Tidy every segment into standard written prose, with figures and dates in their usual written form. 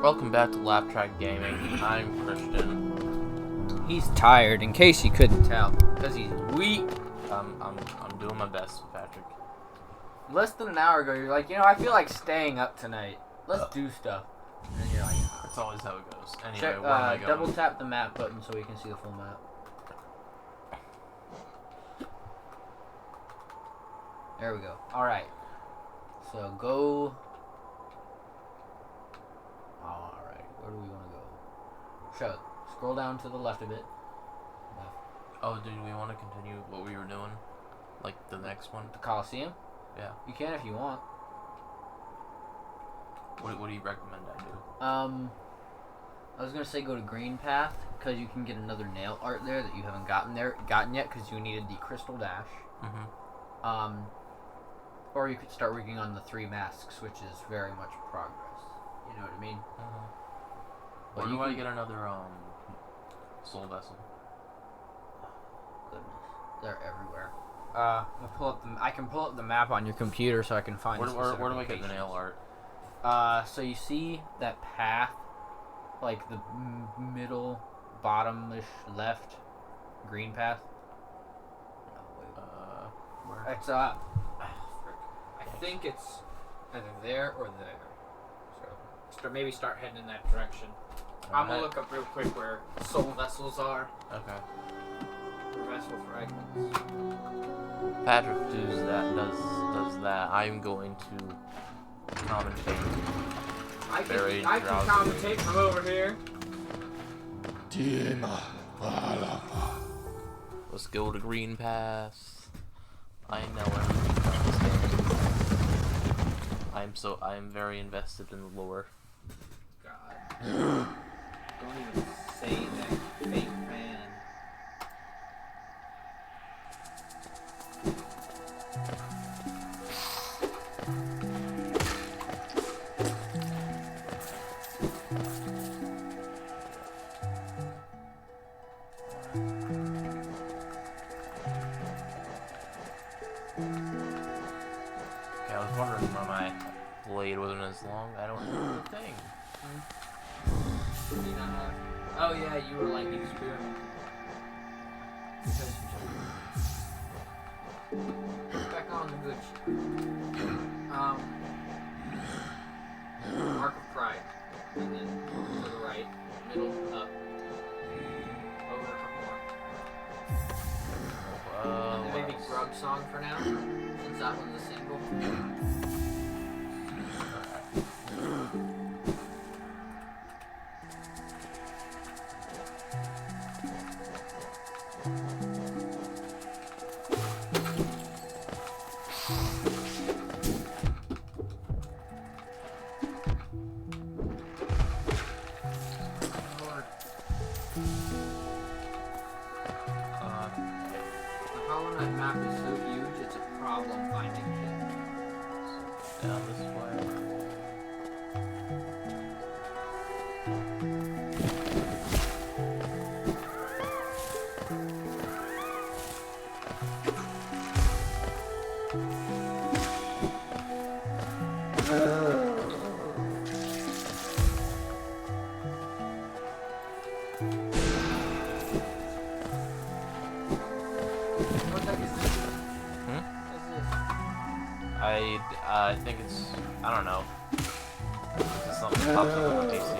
Welcome back to Laugh Track Gaming. I'm Christian. He's tired, in case you couldn't tell, because he's weak. I'm doing my best, Patrick. Less than an hour ago, you're like, I feel like staying up tonight. Let's do stuff. And then you're like, That's always how it goes. Anyway, check, where am I going? double tap the map button so we can see the full map. There we go. Alright. So go... Alright, where do we want to go? Scroll down to the left of it. Left. Oh, do we want to continue what we were doing? Like the next one? The Coliseum? Yeah. You can if you want. What do you recommend I do? I was gonna say go to Green Path because you can get another nail art there that you haven't gotten yet because you needed the Crystal Dash. Mm-hmm. Or you could start working on the 3 masks, which is very much progress. You know what I mean? Mm-hmm. Where do I get another soul vessel? Goodness, they're everywhere. I can pull up the map on your computer so I can find. Where do I get the nail art? So you see that path, like the middle, bottom-ish left, green path. No, wait. Where? It's I think it's either there or there. So maybe start heading in that direction. I'm gonna look up real quick where soul vessels are. Okay. Or vessel fragments. Patrick does that. I'm going to commentate. I Very can drowsily. commentate from over here. Let's go to Green Pass. I know everything about this game. I am very invested in the lore. God. Don't even say that, fake fan. Okay, I was wondering why my blade wasn't as long. I don't know the thing. Oh yeah, you were like experimenting. Back on the good shit. Mark of Pride. And then to the right, middle, up. Over a couple more. And then maybe Grub Song for now, since that one's a single. The Hollow Knight map is so huge, it's a problem finding it. Down this way. What the heck is this? Hmm? What's this? I think it's, I don't know. It's something that pops up on my PC.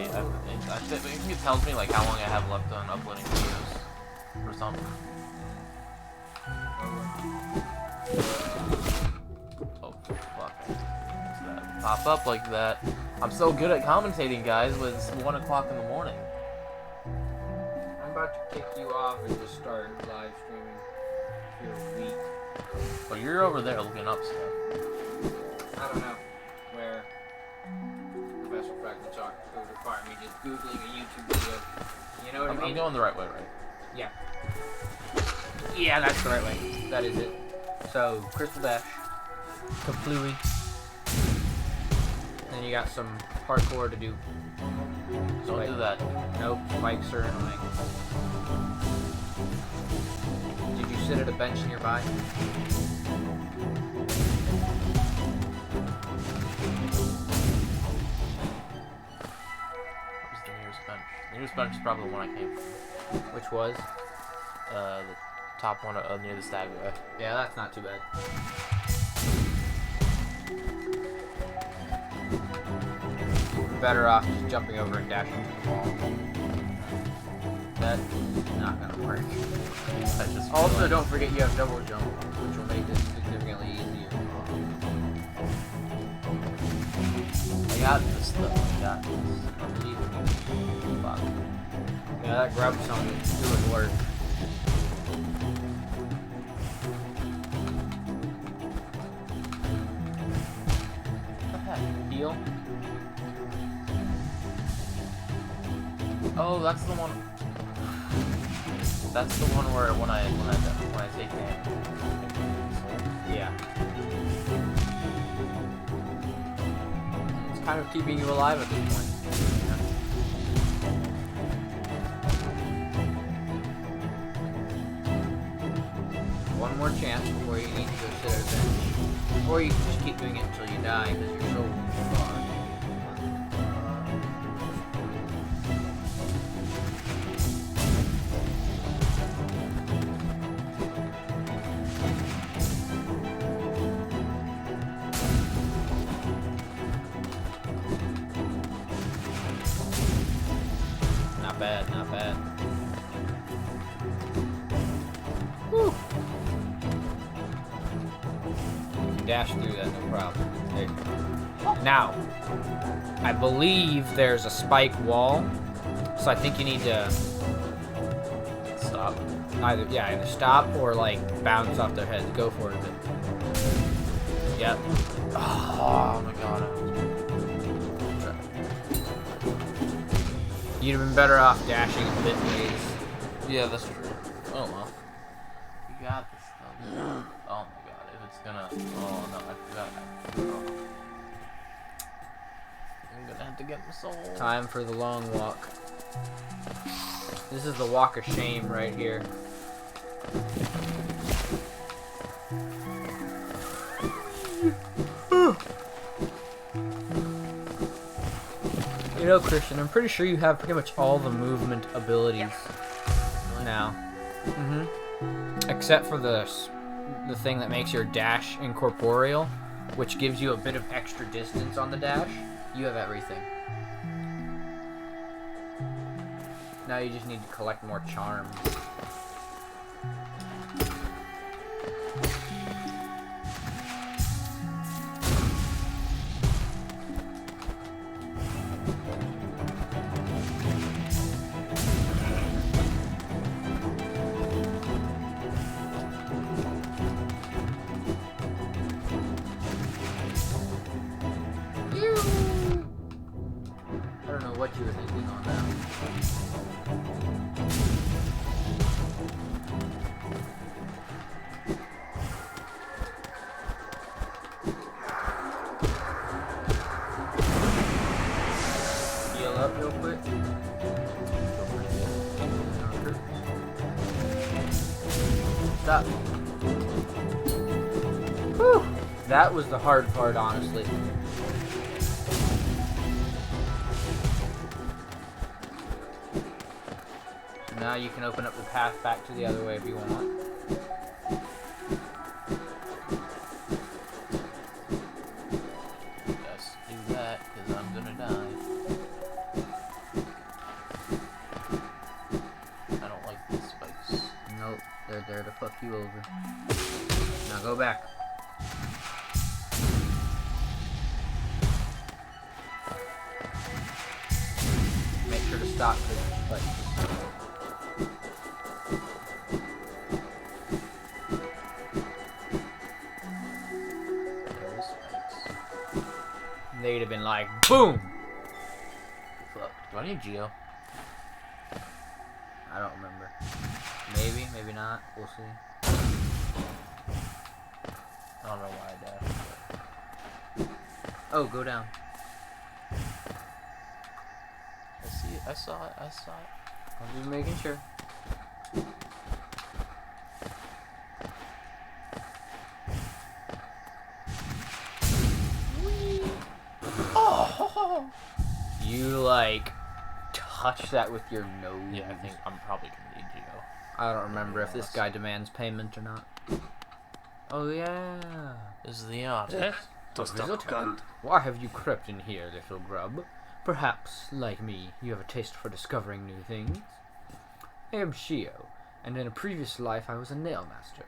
I think it tells me like how long I have left on uploading videos or something. Oh fuck! What's that? Pop up like that. I'm so good at commentating, guys. When it's 1 o'clock in the morning. I'm about to kick you off and just start live streaming. You're weak. But you're over there looking up stuff. I don't know where the vessel fragments are. It would require me just googling a YouTube video. You know what I I'm mean? going the right way, right? Yeah. Yeah, that's the right way. That is it. So, Crystal Dash, Kaflooey. Then you got some parkour to do. Don't do that. Nope, spikes are annoying. Did you sit at a bench nearby? Newest bench is probably the one I came from. Which was? The top one near the stagway. Yeah, that's not too bad. Better off just jumping over and dashing to the wall. That's not gonna work. I just Also, don't forget you have double jump, which will make this significantly easier. I got this though. I got this. I believe in you. Fuck. Yeah, that grub song is doing work. What the heck? Heal. Oh, that's the one. That's the one where when I take damage. Yeah. It's kind of keeping you alive at this point. One more chance before you need to go sit at a bench. Or you can just keep doing it until you die because you're so far. Not bad, not bad. Whew. You can dash through that, no problem. There you go. Now, I believe there's a spike wall, so I think you need to Stop. either stop or like bounce off their heads. Go for it. Yep. Oh my god. You'd have been better off dashing a bit ways. Yeah, that's true. Oh well. You got this though. Oh my god. If it's gonna. Oh no, I forgot. Oh. I'm gonna have to get my soul. Time for the long walk. This is the walk of shame right here. You know, Christian, I'm pretty sure you have pretty much all the movement abilities now. Except for the thing that makes your dash incorporeal, which gives you a bit of extra distance on the dash. You have everything. Now you just need to collect more charms. I don't know what you were thinking on that. Heal up real quick. Stop. Whew. That was the hard part, honestly. Now you can open up the path back to the other way if you want. Just do that, because I'm gonna die. I don't like these spikes. Nope, they're there to fuck you over. Now go back. Make sure to stop for the spikes. They'd have been like, boom! Fuck. Do I need Geo? I don't remember. Maybe, maybe not. We'll see. I don't know why I dashed. Oh, go down. I see it. I saw it. I saw it. I'm just making sure. You like touch that with your nose. Yeah, I think I'm probably gonna need Geo. I don't remember if this guy demands payment or not. Oh yeah. This is the artist. A visitor? Why have you crept in here, little grub? Perhaps, like me, you have a taste for discovering new things. I am Shio, and in a previous life I was a nail master.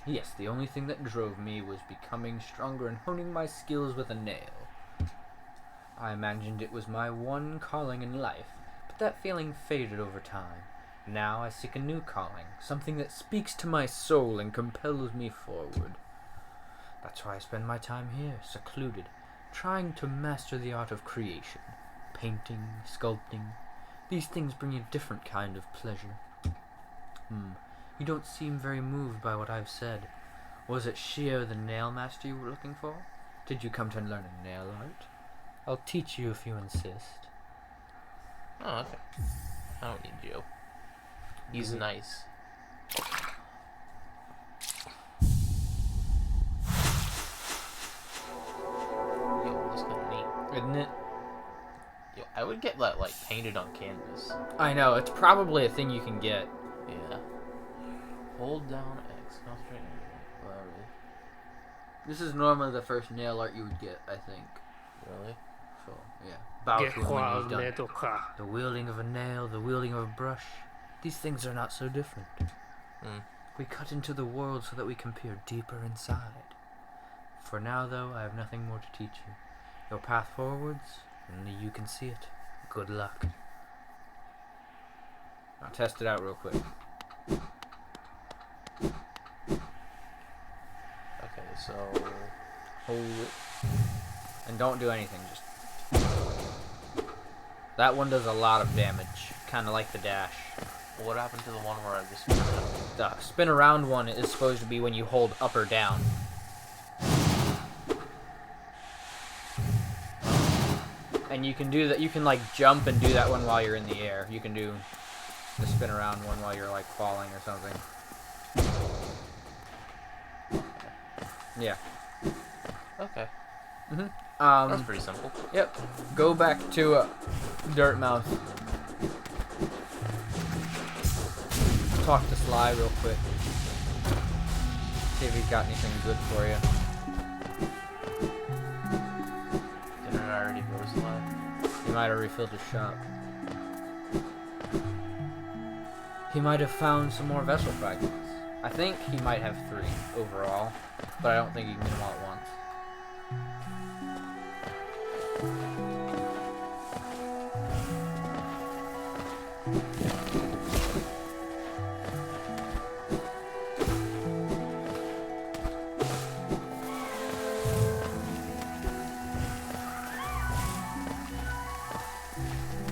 Yes, the only thing that drove me was becoming stronger and honing my skills with a nail. I imagined it was my one calling in life, but that feeling faded over time. Now I seek a new calling, something that speaks to my soul and compels me forward. That's why I spend my time here, secluded, trying to master the art of creation. Painting, sculpting. These things bring a different kind of pleasure. You don't seem very moved by what I've said. Was it Shio the nail master you were looking for? Did you come to learn a nail art? I'll teach you if you insist. Oh, okay. I don't need Geo. He's nice. Yo, that's kind of neat. Isn't it? Yo, I would get that like painted on canvas. I know, it's probably a thing you can get. Yeah. Hold down X. Concentrate. This is normally the first nail art you would get, I think. Really? So, yeah. Bow to him when he's done. The wielding of a nail, the wielding of a brush. These things are not so different. We cut into the world so that we can peer deeper inside. For now, though, I have nothing more to teach you. Your path forwards, only you can see it. Good luck. I'll test it out real quick. Okay, so Hold it. And don't do anything, just... That one does a lot of damage. Kind of like the dash. what happened to the one where I just The spin around one is supposed to be when you hold up or down. And you can do that, you can like jump and do that one while you're in the air. You can do the spin around one while you're like falling or something. Yeah. Okay. That's pretty simple. Yep. Go back to Dirtmouth. Talk to Sly real quick. See if he's got anything good for you. Didn't I already go to Sly? He might have refilled his shop. He might have found some more vessel fragments. I think he might have 3 overall, but I don't think you can get them all at once.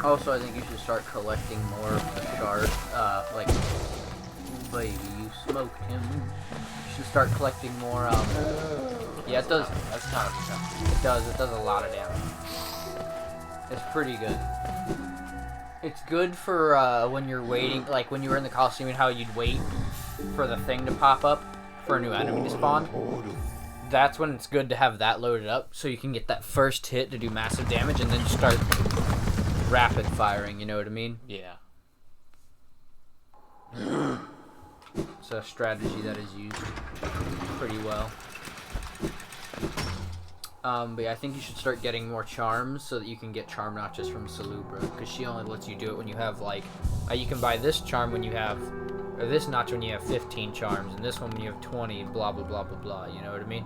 Also, I think you should start collecting more of the shard, like, baby, you smoked him. You should start collecting more, yeah, it does, That's kind of effective. it does a lot of damage. It's pretty good. It's good for, when you're waiting, like, when you were in the Coliseum and how you'd wait for the thing to pop up, for a new enemy to spawn. That's when it's good to have that loaded up, so you can get that first hit to do massive damage, and then start rapid firing, you know what I mean? Yeah. It's a strategy that is used pretty well. But yeah, I think you should start getting more charms so that you can get charm notches from Salubra, because she only lets you do it when you have like, you can buy this charm when you have, or this notch when you have 15 charms, and this one when you have 20, blah blah blah blah blah, you know what I mean?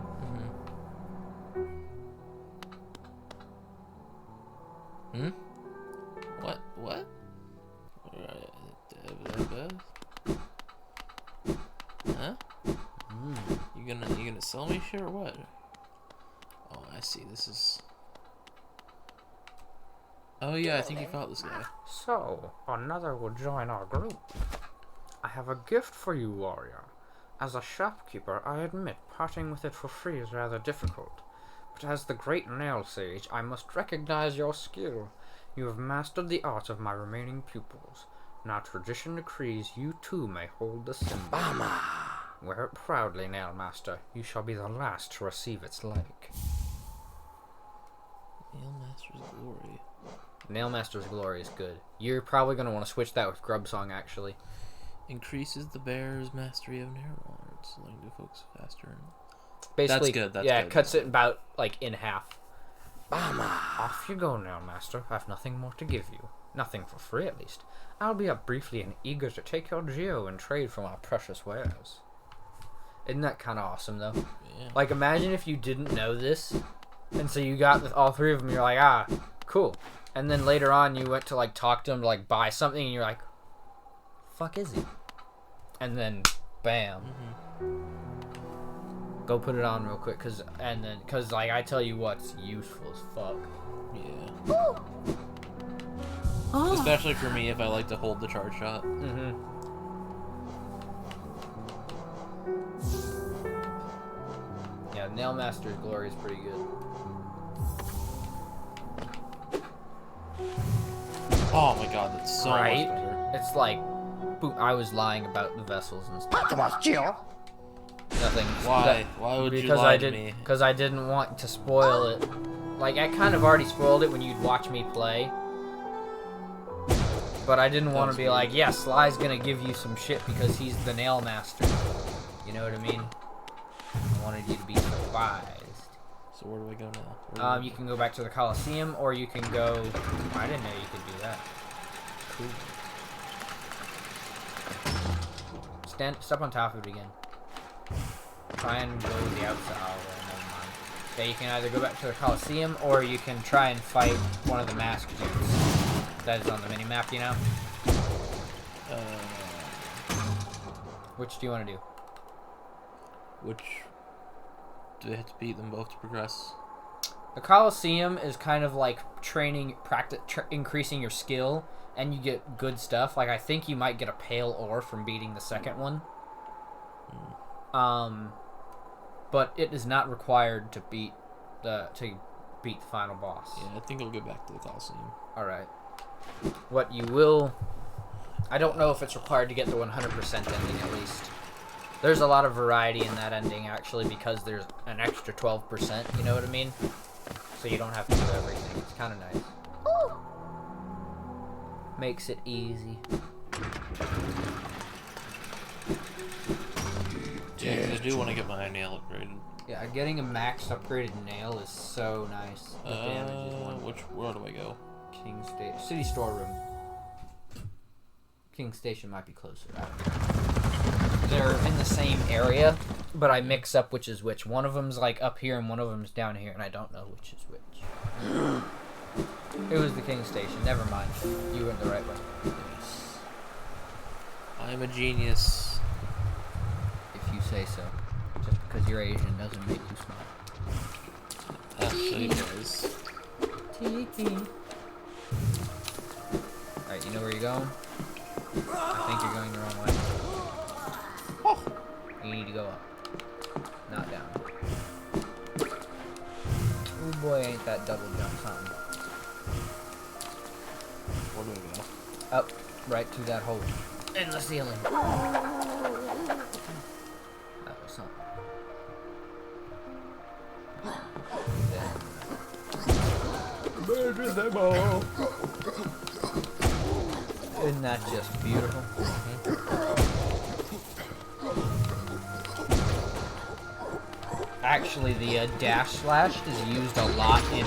What? Huh? You gonna sell me shit or what? Oh, I see. This is. Oh yeah, I think you fought this guy. So, another will join our group. I have a gift for you, warrior. As a shopkeeper, I admit parting with it for free is rather difficult. But as the great nail sage, I must recognize your skill. You have mastered the art of my remaining pupils. Now tradition decrees you too may hold the symbol. Wear it proudly, Nail Master. You shall be the last to receive its like. Nail Master's glory. Nailmaster's Glory is good. You're probably going to want to switch that with Grub Song, actually. Increases the bearer's mastery of narrow arts, letting to focus faster. Basically, That's good. That's yeah, good. it cuts it about, like, in half. Off you go, Nailmaster. I have nothing more to give you. Nothing for free, at least. I'll be up briefly and eager to take your geo and trade for my precious wares. Isn't that kind of awesome, though? Yeah. Like, imagine if you didn't know this, and so you got with all three of them, you're like, ah, cool. And then later on, you went to, like, talk to him to, like, buy something, and you're like, fuck is he? And then, bam. Go put it on real quick, cause like, I tell you what's useful as fuck. Yeah. Especially for me if I like to hold the charge shot. Yeah, Nailmaster's Glory is pretty good. Oh my god, that's so Right? much better. It's like, I was lying about the vessels and stuff. Nothing. Why? Why would you Because lie to me? Because I didn't want to spoil it. Like, I kind of already spoiled it when you'd watch me play. But I didn't want to be like, yeah, Sly's gonna give you some shit because he's the Nail Master. You know what I mean? I wanted you to be surprised. So where do I go now? You can go back to the Coliseum, or you can go... I didn't know you could do that. Cool. Step on top of it again. Try and go to the outside. Oh, well, never mind. Yeah, you can either go back to the Coliseum, or you can try and fight one of the masked dudes. That is on the mini-map, you know? Which do you want to do? Which... Do I have to beat them both to progress? The Coliseum is kind of like training, increasing your skill, and you get good stuff. Like, I think you might get a pale ore from beating the second one. But it is not required to beat the final boss. Yeah, I think I'll go back to the Coliseum. All right. What you will... I don't know if it's required to get the 100% ending, at least. There's a lot of variety in that ending, actually, because there's an extra 12%, you know what I mean? So you don't have to do everything. It's kind of nice. Makes it easy. Yeah, 'cause I do want to get my nail upgraded. Yeah, getting a max upgraded nail is so nice. The damage is one. Where do I go? King Station. City storeroom. King Station might be closer. I don't know. They're in the same area, but I mix up which is which. One of them's like up here and one of them's down here, and I don't know which is which. It was the King Station. Never mind. You went the right way. Yes. I am a genius. If you say so. Just because you're Asian doesn't make you smart. Actually, it does. Alright, you know where you're going? I think you're going the wrong way. You need to go up. Not down. Oh boy, ain't that double jump something. Where do I go? Up, right to that hole. In the ceiling. That was something. Isn't that just beautiful? Actually, the dash slash is used a lot in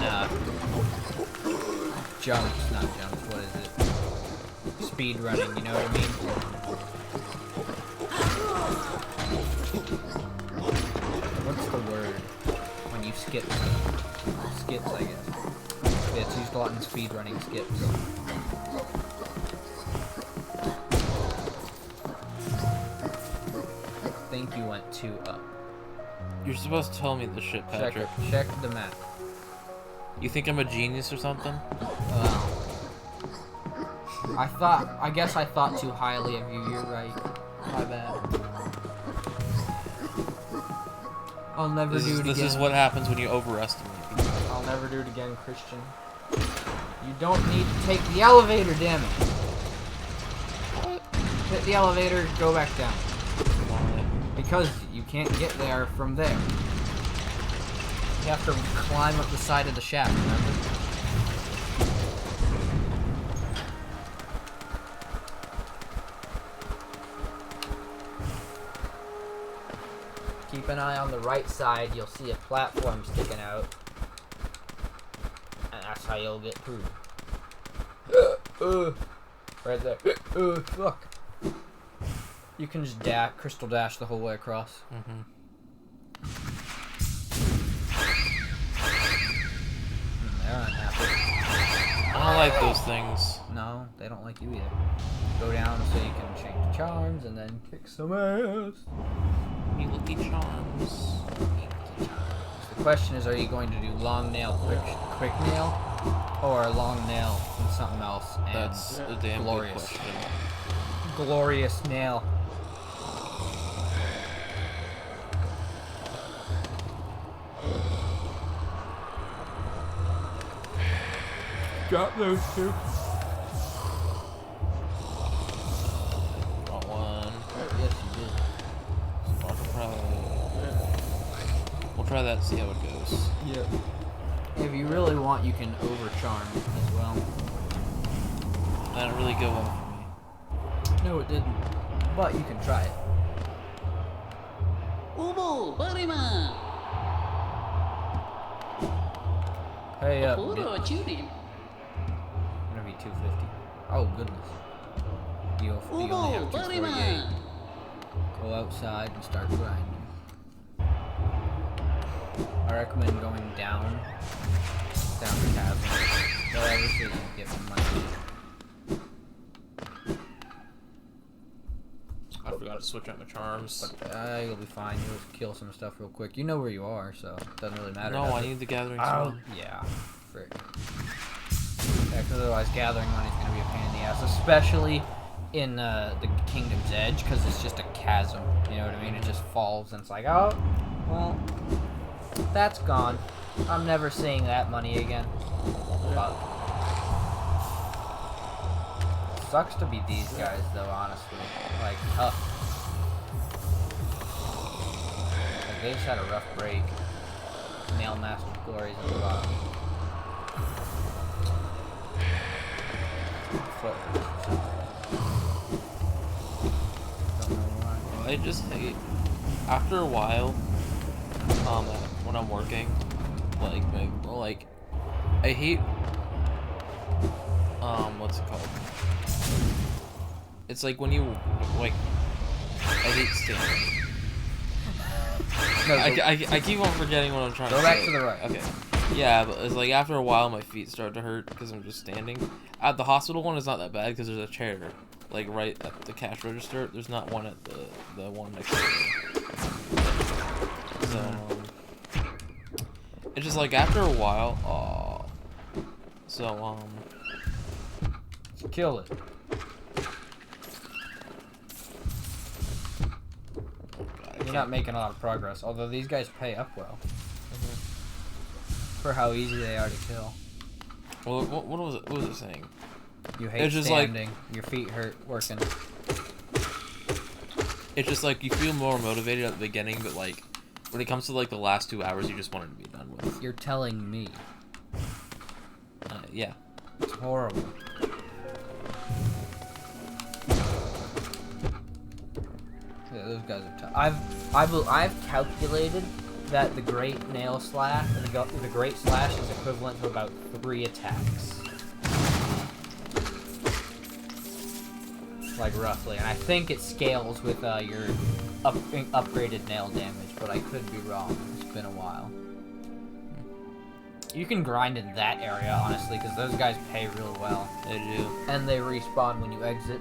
jumps, not jumps, what is it? Speed running, you know what I mean? What's the word when you skip stuff? Skips, I guess. Yeah, it's used a lot in speed running skips. I think you went 2 up. You're supposed to tell me this shit, Patrick. Check the map. You think I'm a genius or something? Well, I guess I thought too highly of you. You're right. My bad. I'll never do it again. This is what happens when you overestimate people. I'll never do it again, Christian. You don't need to take the elevator, damn it. Hit the elevator, go back down. Why? Because you can't get there from there. You have to climb up the side of the shaft, remember? keep an eye on the right side. You'll see a platform sticking out. And that's how you'll get through. Right there. Fuck. You can just crystal dash the whole way across. They're unhappy. I don't like those things. No, they don't like you either. Go down so you can change charms and then kick some ass. Me lucky charms. The question is, are you going to do long nail, quick nail, or long nail and something else? And That's a damn glorious. good question. Glorious nail. Got those two. Wrong one. Yes, you did. We'll try that, see how it goes. Yep. If you really want, you can overcharm as well. That didn't really go well for me. No, it didn't. But you can try it. Ubu, Barima, Hey up. Puro Chudi, Gonna be 250. Oh goodness. You only have Ubu, 248. Barima, Go outside and start grinding. I recommend going down the chasm. Whatever, so you can get some money. I forgot to switch out my charms. But you'll be fine. You'll kill some stuff real quick. You know where you are, so it doesn't really matter. No, does I it? need the gathering Oh, stone. yeah. Frick. Yeah, 'cause otherwise gathering money's gonna be a pain in the ass, especially in the Kingdom's Edge, because it's just a chasm. You know what I mean? It just falls, and it's like, oh, well, that's gone. I'm never seeing that money again. But sucks to be these guys, though. Honestly, like tough. Like, they just had a rough break. Nail Master Glory's at the bottom. Don't know why. I just hate, after a while, when I'm working, like, I hate, what's it called? It's like when you, like, I hate standing. No, I keep on forgetting what I'm trying to go say. back to the right. Okay. Yeah, but it's like after a while my feet start to hurt because I'm just standing. At the hospital one, it's not that bad because there's a chair, like right at the cash register. There's not one at the one next to me. So it's just like after a while. So Kill it. You're not making a lot of progress, although these guys pay up well. For how easy they are to kill. Well, what was it? What was it saying? You hate It's just like- standing. Your feet hurt working. It's just like you feel more motivated at the beginning, but like when it comes to like the last 2 hours, you just want it to be done with. You're telling me. Yeah. It's horrible. Yeah, those guys are tough. I've calculated that the Great Nail Slash, the Great Slash is equivalent to about 3 attacks. Like roughly, and I think it scales with your upgraded nail damage, but I could be wrong. It's been a while. You can grind in that area, honestly, because those guys pay real well. They do. And they respawn when you exit.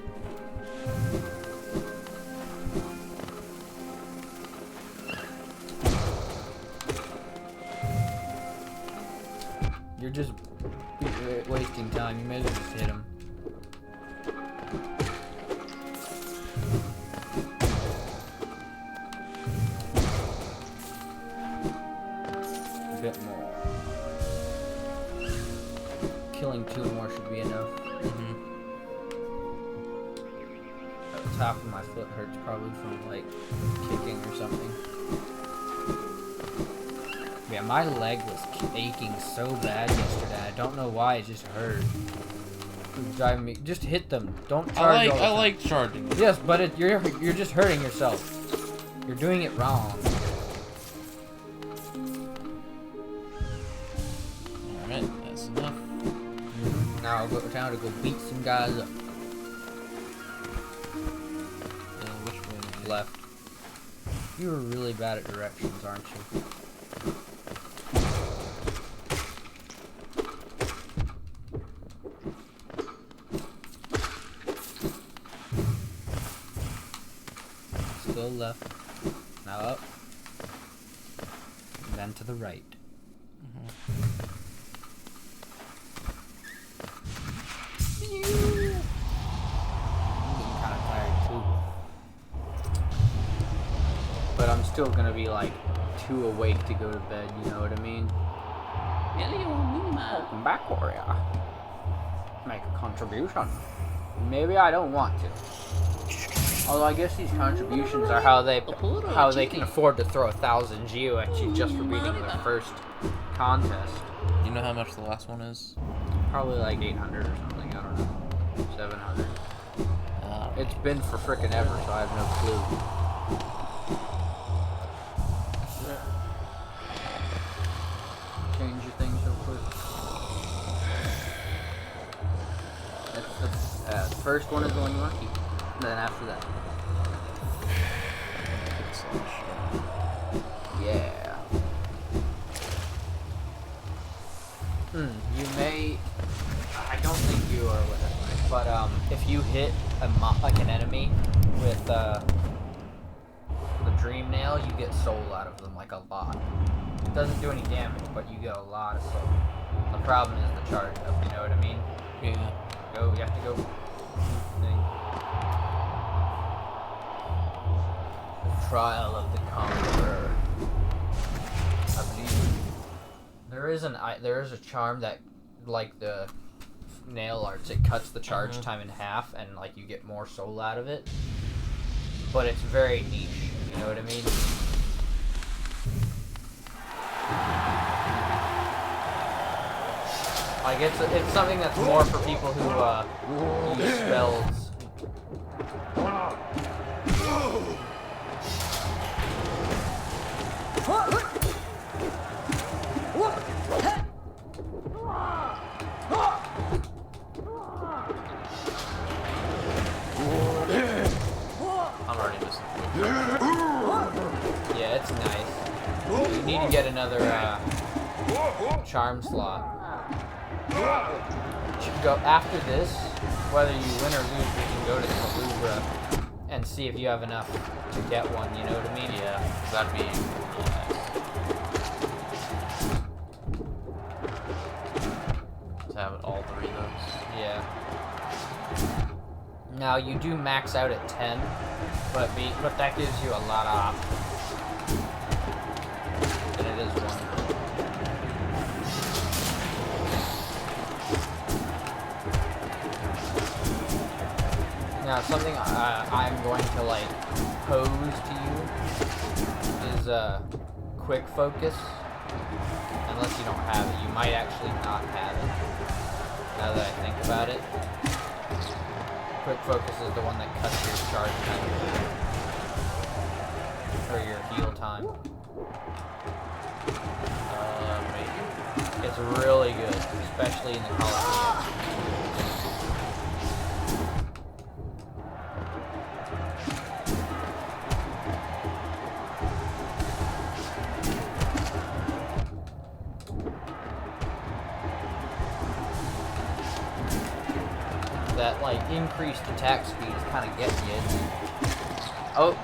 You're just wasting time. You may as well just hit him. A bit more. Killing 2 more should be enough. At the top of my foot hurts probably from like kicking or something. Yeah, my leg was aching so bad yesterday. I don't know why. It just hurt. It was driving me. Just hit them. Don't charge. I like charging. Yes, but you're just hurting yourself. You're doing it wrong. Now go down to go beat some guys up. Which way? Left. You are really bad at directions, aren't you? Still left. Now up. And then to the right. I'm getting kind of tired too. But I'm still gonna be like too awake to go to bed, you know what I mean? Hello, Minima. Welcome back, Warrior. Make a contribution. Maybe I don't want to. Although I guess these contributions are how they can afford to throw 1,000 Geo at you just for beating the first contest. You know how much the last one is? Probably like 800 or something. I don't know. 700. It's been for frickin' ever, so I have no clue. Change your things real quick. The first one is the one you want to keep. And then after that. Yeah. You may... I don't think you are with it, but if you hit like an enemy with the dream nail, you get soul out of them, like a lot. It doesn't do any damage, but you get a lot of soul. The problem is the charge up, you know what I mean? Yeah. Go, you have to go. Thing. The Trial of the Conqueror. I believe there is a charm that, like the nail arts, it cuts the charge time in half, and like you get more soul out of it. But it's very niche. You know what I mean? Like it's something that's more for people who use spells. I'm already missing. Yeah, it's nice. You need to get another charm slot. You should go after this, whether you win or lose, we can go to the Louvre and see if you have enough to get one, you know what I mean? Yeah, 'cause that'd be really nice. To have it all three of those. Yeah. Now you do max out at 10, but that gives you a lot of options. And it is one. Now something I'm going to like pose to you is quick focus. Unless you don't have it, you might actually not have it. Now that I think about it. Quick focus is the one that cuts your charge time or your heal time. Maybe. It's really good, especially in the Coliseum. That like increased attack speed is kind of getting you. Oh.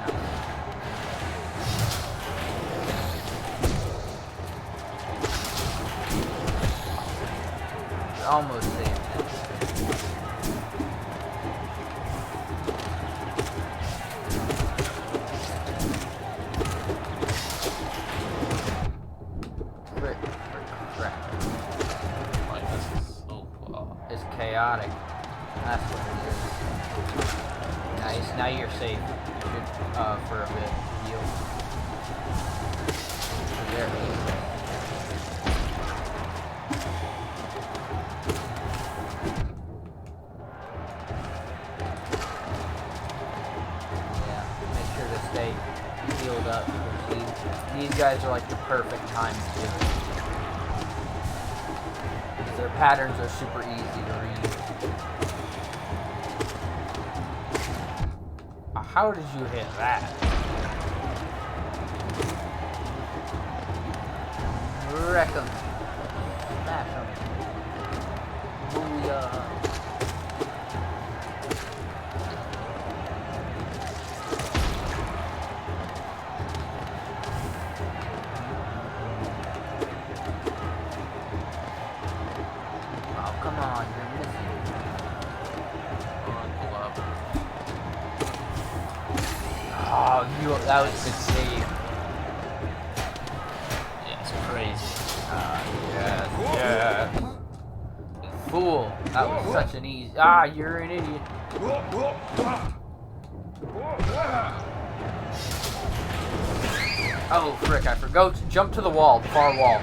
Almost saved it. Frick. Like, this is so It's chaotic. That's what it is. Nice. Now you're safe. You should, for a bit, heal. There we go. Yeah, make sure to stay healed up. These guys are like the perfect time to do it. Their patterns are super easy to read. How did you hit that? Wreck 'em. Smash 'em. Booyah. Oh, come on, you're missing. Come on, pull up. Oh, that was a good save. Yeah, it's crazy. Yes. Fool. That was such an easy. You're an idiot. Oh, frick, I forgot to jump to the wall, the far wall.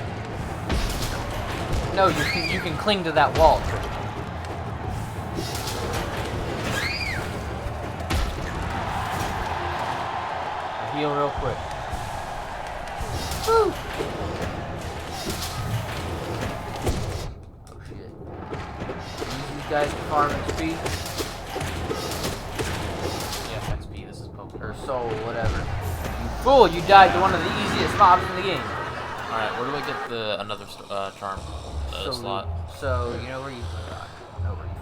No, you can cling to that wall, Trick. Heal real quick. Woo! Oh shit. Use these guys to farm XP Yeah, XP, this is Pokemon. or soul, whatever. You fool! You died to one of the easiest mobs in the game. Alright, where do I get another charm? Slot. So you know where you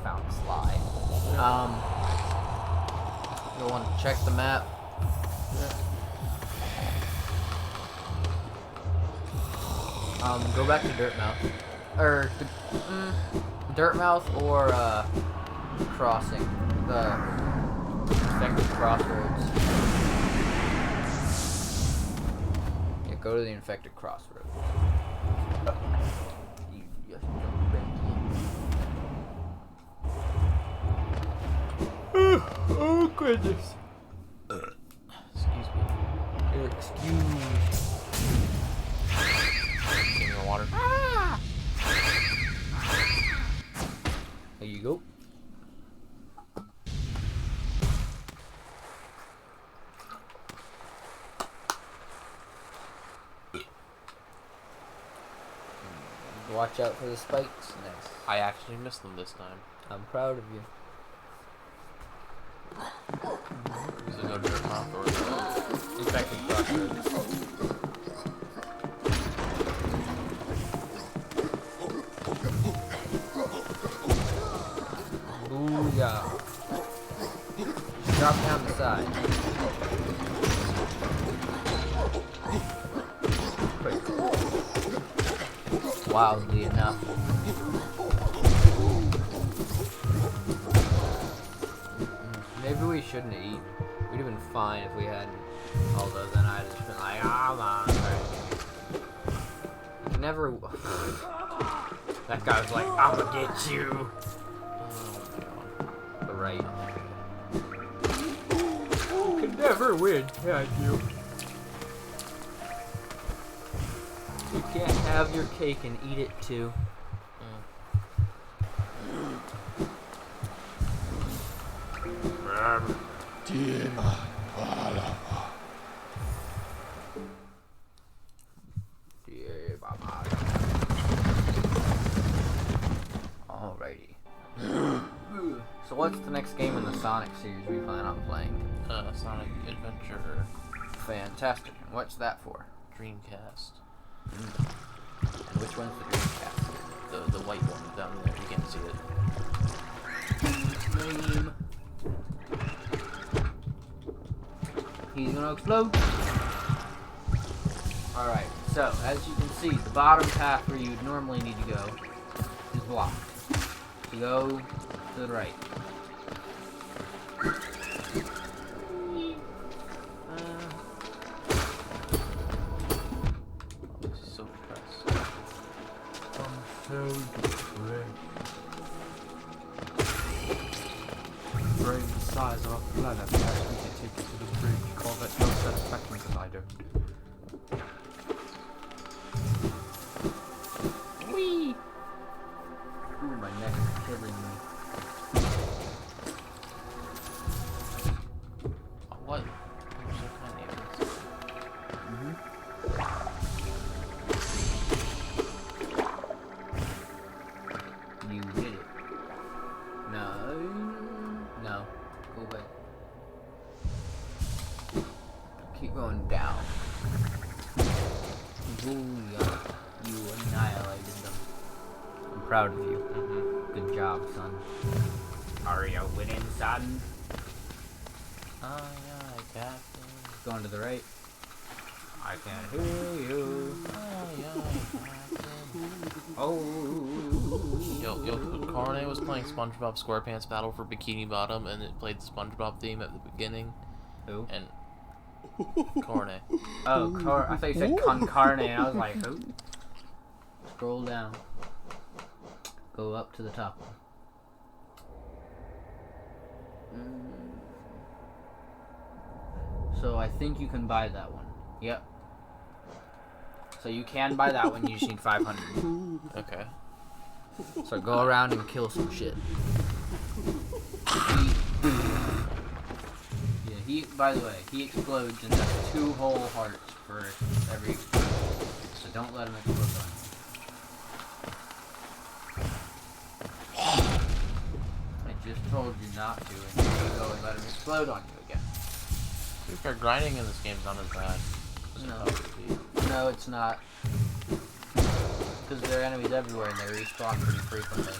found Sly. You'll want to check the map. Go back to Dirtmouth, or Dirtmouth or Crossing, the infected crossroads. Yeah, go to the infected crossroads. Oh goodness. Excuse me. You're excused. Give me the water. There you go. Watch out for the spikes. Nice. I actually missed them this time. I'm proud of you. Is it go Dirtmouth or the Infected crossroads. Booyah. Drop down the side. Quick. Wildly enough. Maybe we shouldn't have eaten. We'd have been fine if we hadn't. Although then I'd have just been like, right. Never. That guy was like, I'ma get you. But right. You can never win, can you? You can't have your cake and eat it too. Alrighty. So what's the next game in the Sonic series we plan on playing? Sonic Adventure Fantastic. And what's that for? Dreamcast. And which one's the Dreamcast? The white one down there. You can't see it. Name. He's gonna explode. Alright, so as you can see, the bottom path where you'd normally need to go is blocked. So go to the right. This is so depressed. I'm so depressed. Brain the size of a planet, we can take it to the bridge. Call that no satisfaction because I don't. Whee! Ooh, my neck is killing me. What? You're so kind of this. go back. Keep going down. Booyah. You annihilated them. I'm proud of you. Good job, son. Are you winning, son? Aye, aye, Captain. Going to the right. I can't hear you. Aye, aye, Captain. Oh. Yo, Corne was playing SpongeBob SquarePants Battle for Bikini Bottom, and it played the SpongeBob theme at the beginning. Who? And Corne. Oh, I thought you said con carne, and I was like, who? Scroll down. Go up to the top. So I think you can buy that one. Yep. So you can buy that one, you just need 500. Okay. So go around and kill some shit. By the way, he explodes and does 2 whole hearts for every explosion. So don't let him explode on you. I just told you not to, and here you go and let him explode on you again. To be fair, grinding in this game's not as bad. as it No. thought it would be. No, it's not. Because there are enemies everywhere and they respawn pretty frequently.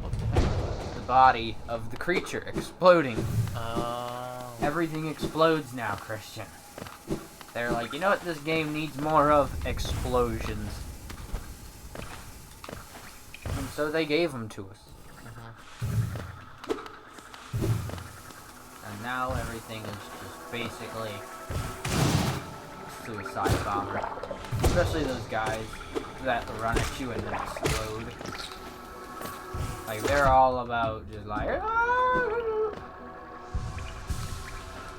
What the heck? The body of the creature exploding. Oh. Everything explodes now, Christian. They're like, you know what this game needs more of? Explosions. And so they gave them to us. And now everything is just basically suicide bomber. Especially those guys that run at you and then explode. Like, they're all about just like,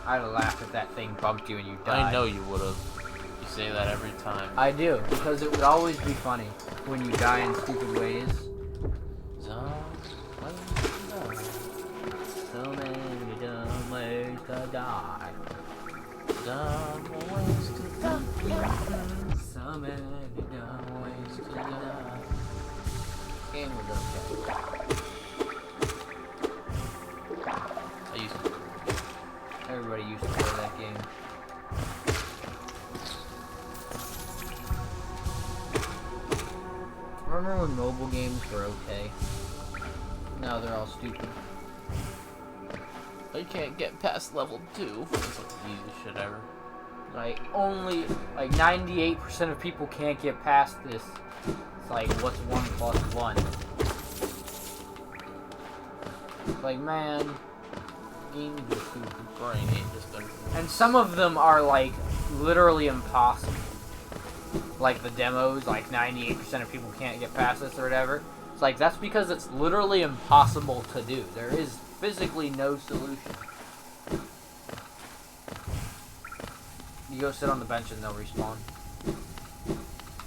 I'd have laughed if that thing bumped you and you died. I know you would have. You say that every time. I do, because it would always be funny when you die in stupid ways. So many dumb ways to die. Dumb ways to die. So many dumb ways to die. Game was okay. I used to. Everybody used to play that game. Remember when mobile games were okay? Now they're all stupid. I can't get past level 2. It's like the easiest shit ever. Like, only, like, 98% of people can't get past this. It's like, what's 1 plus 1? It's like, man, games are stupid. Brain ain't just a... And some of them are, like, literally impossible. Like the demos, like 98% of people can't get past this or whatever. It's like, that's because it's literally impossible to do. There is physically no solution. You go sit on the bench and they'll respawn.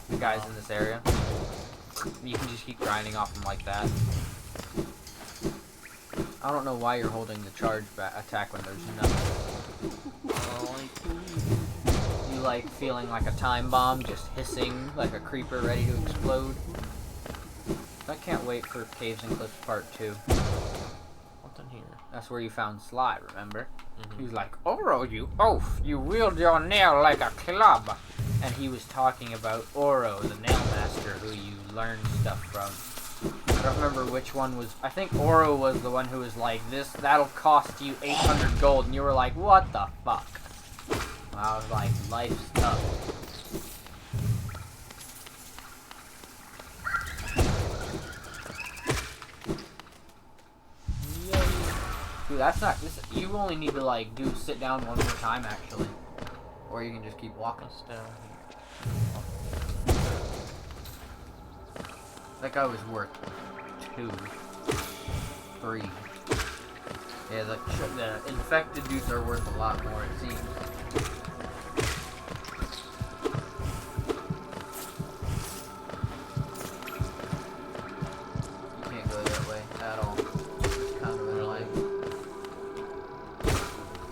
The guys in this area. You can just keep grinding off them like that. I don't know why you're holding the charge attack when there's nothing. You like feeling like a time bomb just hissing like a creeper ready to explode. I can't wait for Caves and Cliffs Part 2. What's in here? That's where you found Sly, remember? Mm-hmm. He was like, Oro, you oaf! You wield your nail like a club! And he was talking about Oro, the nail master who you learned stuff from. I don't remember which one was... I think Oro was the one who was like, that'll cost you 800 gold. And you were like, what the fuck? And I was like, life's tough. Dude, that's not... you only need to, like, sit down one more time, actually. Or you can just keep walking. What's down That guy was worth 2, 3. Yeah, the infected dudes are worth a lot more, it seems. You can't go that way at all. It's kind of annoying.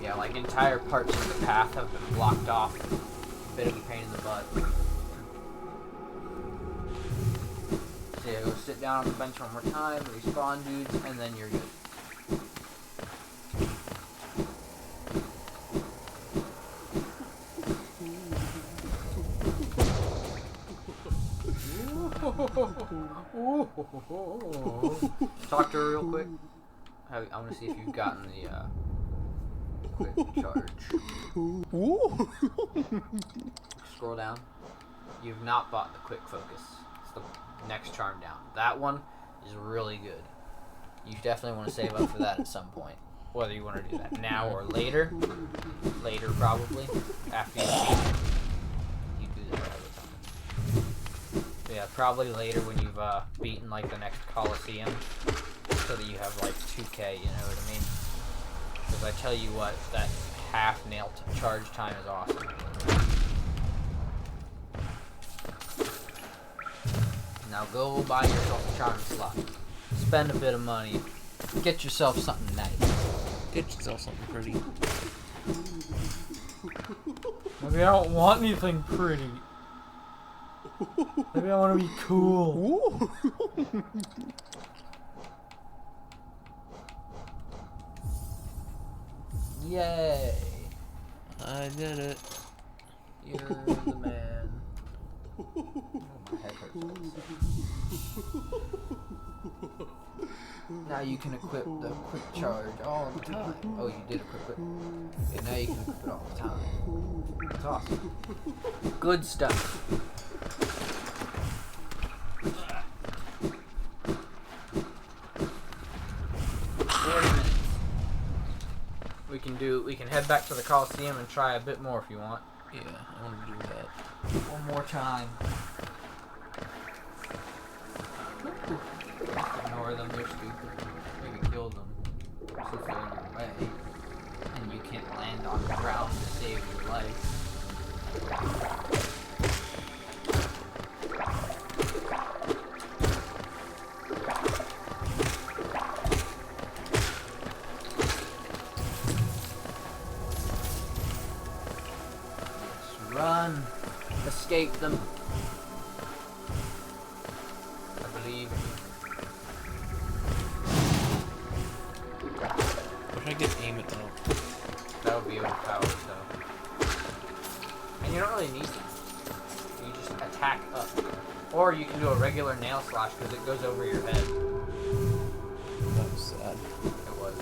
Yeah, like entire parts of the path have been blocked off. A bit of a pain in the butt. So yeah, go sit down on the bench one more time, respawn dudes, and then you're good. Talk to her real quick. I want to see if you've gotten the quick charge. Scroll down. You've not bought the quick focus. It's the next charm down. That one is really good. You definitely want to save up for that at some point. Whether you want to do that now or later. Later, probably. After you beat it. You do that all the time. Yeah, probably later when you've beaten like the next Coliseum. So that you have like 2k, you know what I mean? Because I tell you what, that half nail charge time is awesome. Now go buy yourself a charm slot. Spend a bit of money. Get yourself something nice. Get yourself something pretty. Maybe I don't want anything pretty. Maybe I want to be cool. Yay! I did it. You're the man. Oh, my head hurts. Now you can equip the quick charge all the time. Oh, you did equip it. Yeah, now you can equip it all the time. That's awesome. Good stuff. 40 minutes. We can head back to the Coliseum and try a bit more if you want. Yeah, I want to do that. One more time. Ignore them, they're stupid. Maybe kill them. Since they're in your way. And you can't land on the ground to save your life. Run! Escape them! I believe in you. Wish I could aim it though. That would be overpowered though. And you don't really need to. You just attack up. Or you can do a regular nail slash because it goes over your head. That was sad. It was.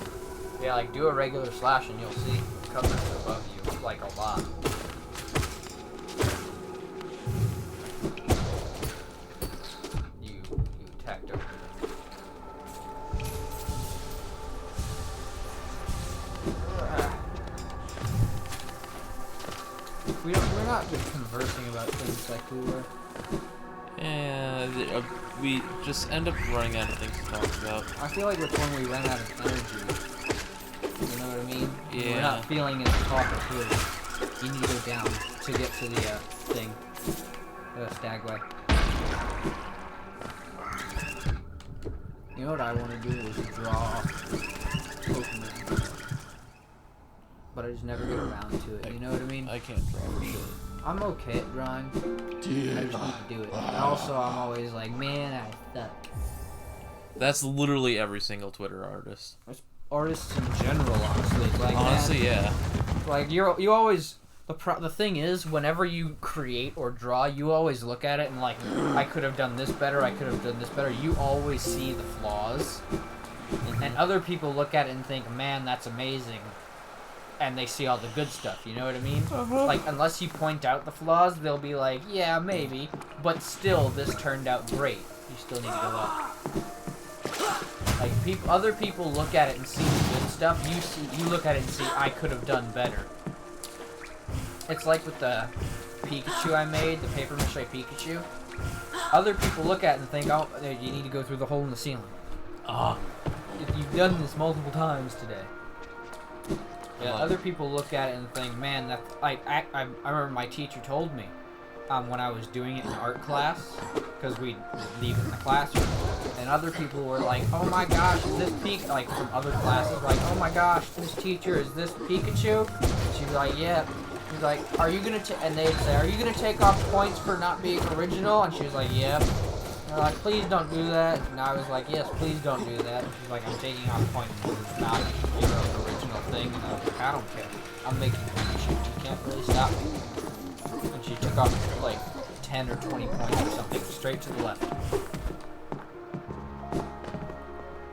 Yeah, like do a regular slash and you'll see it covers above you like a lot. You attacked over them. We're not just conversing about things like we were. Yeah, we just end up running out of things to talk about. I feel like it's when we ran out of energy. You know what I mean? Yeah. We're not feeling as talkative. You need to go down to get to the thing. The stagway. You know what I want to do is draw Pokemon. But I just never get around to it. You know what I mean? I can't draw for shit. I'm okay at drawing. I just need to do it. And also, I'm always like, man, I suck. That's literally every single Twitter artist. Artists in general, honestly. It's like, Honestly, man, yeah. like you always the thing is, whenever you create or draw, you always look at it and like, I could have done this better. I could have done this better. You always see the flaws, and other people look at it and think, man, that's amazing. And they see all the good stuff, you know what I mean? Like, unless you point out the flaws, they'll be like, yeah, maybe, but still, this turned out great. You still need to go up. Like, other people look at it and see the good stuff. You look at it and see, I could have done better. It's like with the Pikachu I made, the paper mache Pikachu. Other people look at it and think, oh, you need to go through the hole in the ceiling. You've done this multiple times today. Yeah, other people look at it and think, man, that's I remember my teacher told me when I was doing it in art class, because we'd leave in the classroom, and other people were like, oh my gosh, is this like from other classes, like, oh my gosh, this teacher, is this Pikachu? She'd be like, yeah. She's like, are you gonna and they'd say, are you gonna take off points for not being original? And she was like, yep. They're like, please don't do that. And I was like, yes, please don't do that. And she's like, I'm taking off points because it's not your original thing. And I was like, I don't care. I'm making points. You can't really stop me. And she took off like 10 or 20 points or something straight to the left.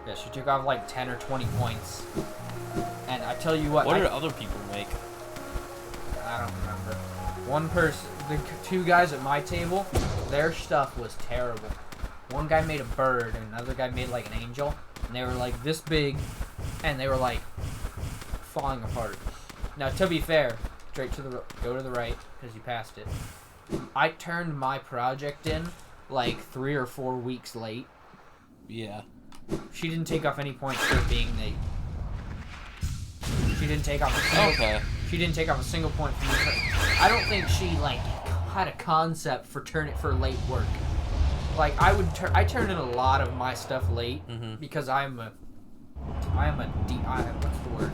Yeah, she took off like 10 or 20 points. And I tell you what. What did other people make? I don't remember. One person, the two guys at my table, their stuff was terrible. One guy made a bird, and another guy made like an angel, and they were like this big, and they were like falling apart. Now, to be fair, go to the right because you passed it. I turned my project in like 3 or 4 weeks late. Yeah. She didn't take off any points for being late. She didn't take off a single. Okay. She didn't take off a single point from me. I don't think she like had a concept for late work. Like I turned in a lot of my stuff late because what's the word?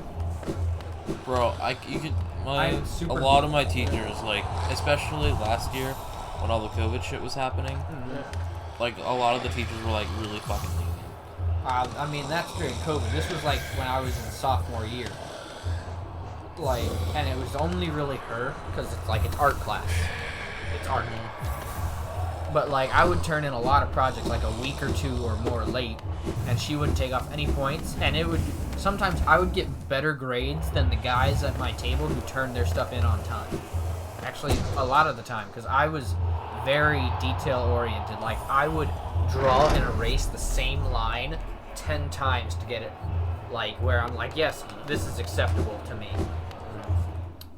Bro, a lot of my teachers, like, especially last year when all the COVID shit was happening, like a lot of the teachers were like really fucking lenient. I mean, that's during COVID. This was like when I was in sophomore year. Like, and it was only really her because it's art class. It's art. But like, I would turn in a lot of projects like a week or two or more late, and she wouldn't take off any points. And sometimes I would get better grades than the guys at my table who turned their stuff in on time. Actually, a lot of the time, because I was very detail oriented. Like, I would draw and erase the same line 10 times to get it, like, where I'm like, yes, this is acceptable to me.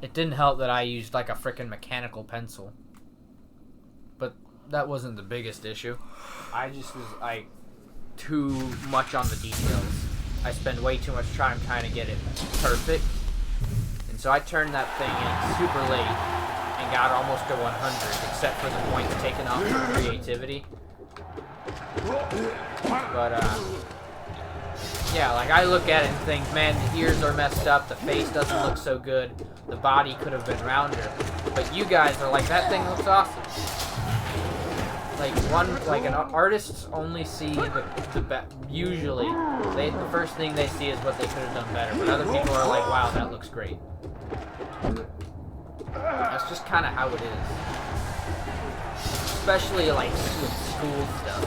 It didn't help that I used like a frickin' mechanical pencil, but that wasn't the biggest issue. I just was too much on the details. I spend way too much time trying to get it perfect, and so I turned that thing in super late and got almost to 100, except for the points taken off for creativity. But yeah, like I look at it and think, man, the ears are messed up, the face doesn't look so good, the body could have been rounder. But you guys are like, that thing looks awesome. Like an artists only see usually the first thing they see is what they could have done better. But other people are like, wow, that looks great. That's just kind of how it is. Especially like with school stuff.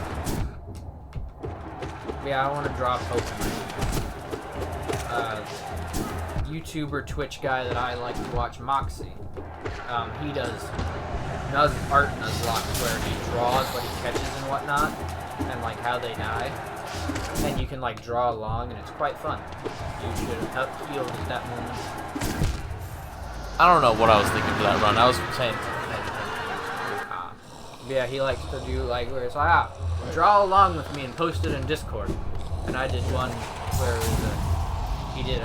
Yeah, I want to draw Pokemon. YouTuber, Twitch guy that I like to watch, Moxie. He does art Nuzlocke where he draws what he catches and whatnot, and like how they die. And you can like draw along, and it's quite fun. You should have feel that moment. I don't know what I was thinking for that run. I was saying. Yeah, he likes to do like where it's like, draw along with me and post it in Discord. And I did one where he did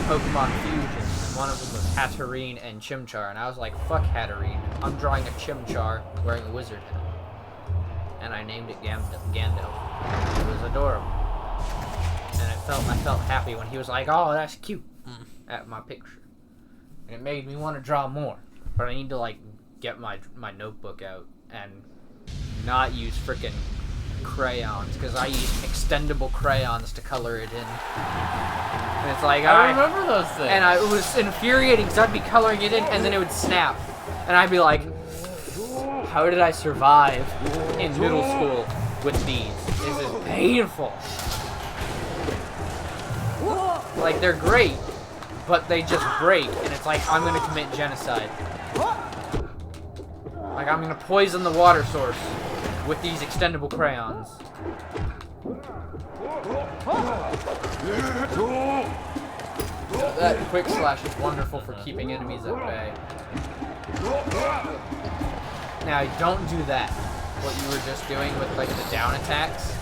Pokemon Fusion, and one of them was Hatterene and Chimchar, and I was like, fuck Hatterene, I'm drawing a Chimchar wearing a wizard hat. And I named it Gandalf. It was adorable. And I felt happy when he was like, oh, that's cute, at my picture. And it made me want to draw more. But I need to like get my notebook out and not use frickin' crayons, because I use extendable crayons to color it in. And it's like I remember those things. And it was infuriating because I'd be coloring it in and then it would snap, and I'd be like, how did I survive in middle school with these? This is painful. Like, they're great, but they just break, and it's like, I'm gonna commit genocide. Like, I'm gonna poison the water source with these extendable crayons. That quick slash is wonderful for keeping enemies at bay. Now, don't do that. What you were just doing with, like, the down attacks.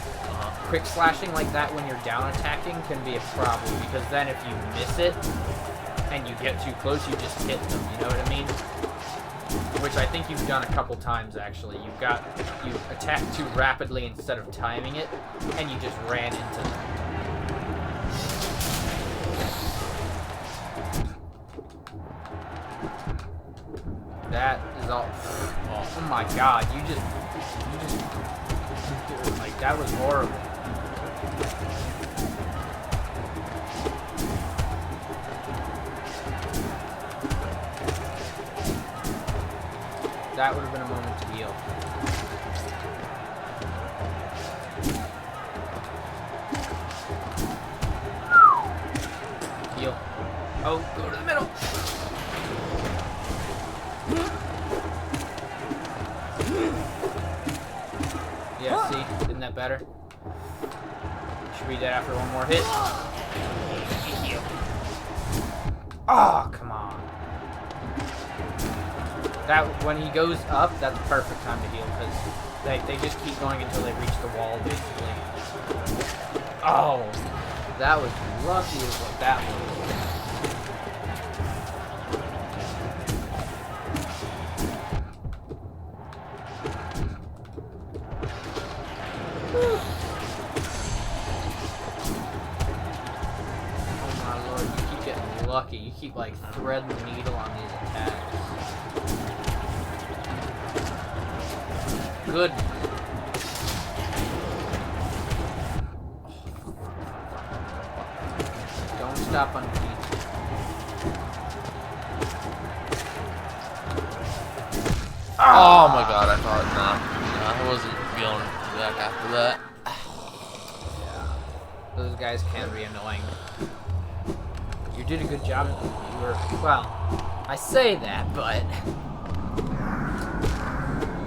Quick slashing like that when you're down attacking can be a problem, because then if you miss it and you get too close, you just hit them, you know what I mean? Which I think you've done a couple times, actually. You attacked too rapidly instead of timing it, and you just ran into them. That is all. Oh my god, you just, like, that was horrible. That would have been a moment to heal. Heal. Oh, go to the middle. Yeah, see? Isn't that better? Should be dead after one more hit. Heal. Oh, come on. That, when he goes up, that's the perfect time to heal, because they just keep going until they reach the wall, basically. Oh, that was lucky is what that was. Oh my lord, you keep getting lucky. You keep, like, threading the needle on these attacks. Good. Don't stop on feet. Oh my god, I thought, nah, I wasn't feeling back after that. Yeah. Those guys can be annoying. You did a good job. You were, well, I say that, but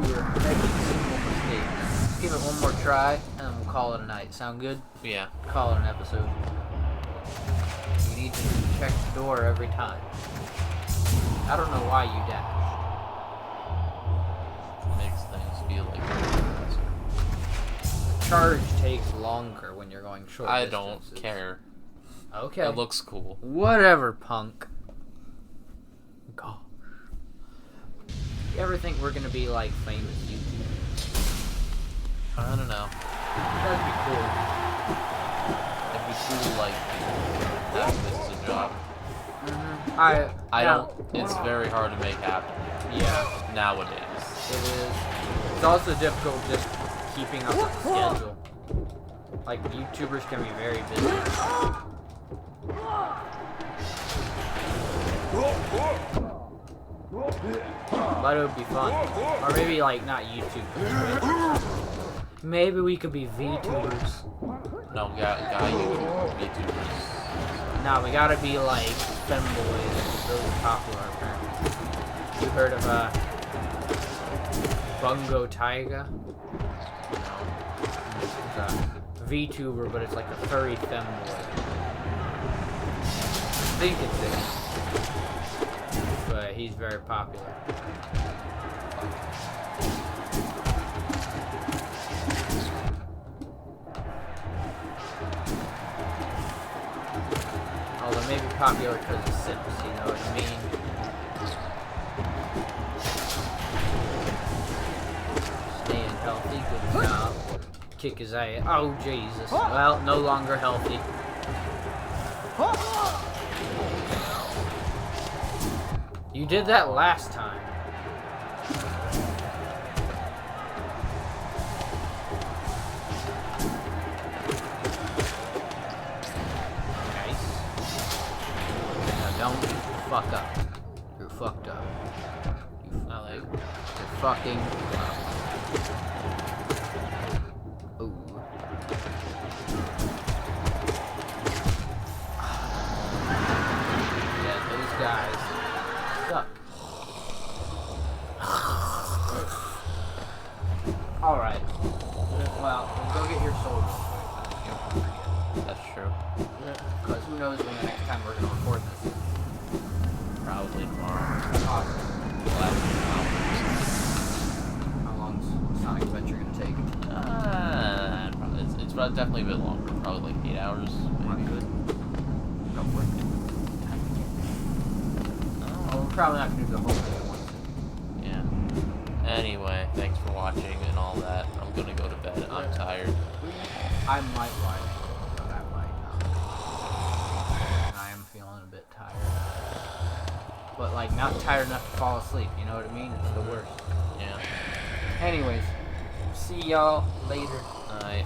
you were making simple mistakes. Give it one more try, and then we'll call it a night. Sound good? Yeah. Call it an episode. You need to check the door every time. I don't know why you dash. Makes things feel like Charge takes longer when you're going short I distances. don't care. Okay. It looks cool. Whatever, punk. God. You ever think we're gonna be like famous YouTubers? I don't know. That'd be cool. It'd be cool, like, having this as a job. I don't. It's very hard to make happen Yeah, nowadays. it is. It's also difficult just keeping up with the schedule. Like, YouTubers can be very busy. But it would be fun. Or maybe, like, not YouTube, but Twitch. Maybe we could be VTubers. No, guy YouTubers. No, we gotta be like femboys. It's really popular apparently. You heard of Bungo Taiga? It's a VTuber, but it's like a furry femboy. I think it's it. But he's very popular. Although maybe popular because of Sims, you know what I mean? Staying healthy, good job. Kick his ass. Oh, Jesus. Well, no longer healthy. You did that last time. Don't fuck up. You're fucked up. You're fucking up. Ooh. Yeah, those guys suck. Alright. Well, go get your soul real quick. That's true. Because who knows when the next time we're going to record this. Probably tomorrow. Awesome. How long's Sonic Adventure going to take? Probably, it's definitely a bit longer. Probably like 8 hours. Not good. Go for it. Oh, we're probably not going to do the whole thing at once. Yeah. Anyway, thanks for watching and all that. I'm gonna go to bed. I'm tired. I might watch, but I might not. I am feeling a bit tired. But, like, not tired enough to fall asleep, you know what I mean? It's the worst. Yeah. Anyways, see y'all later. Alright.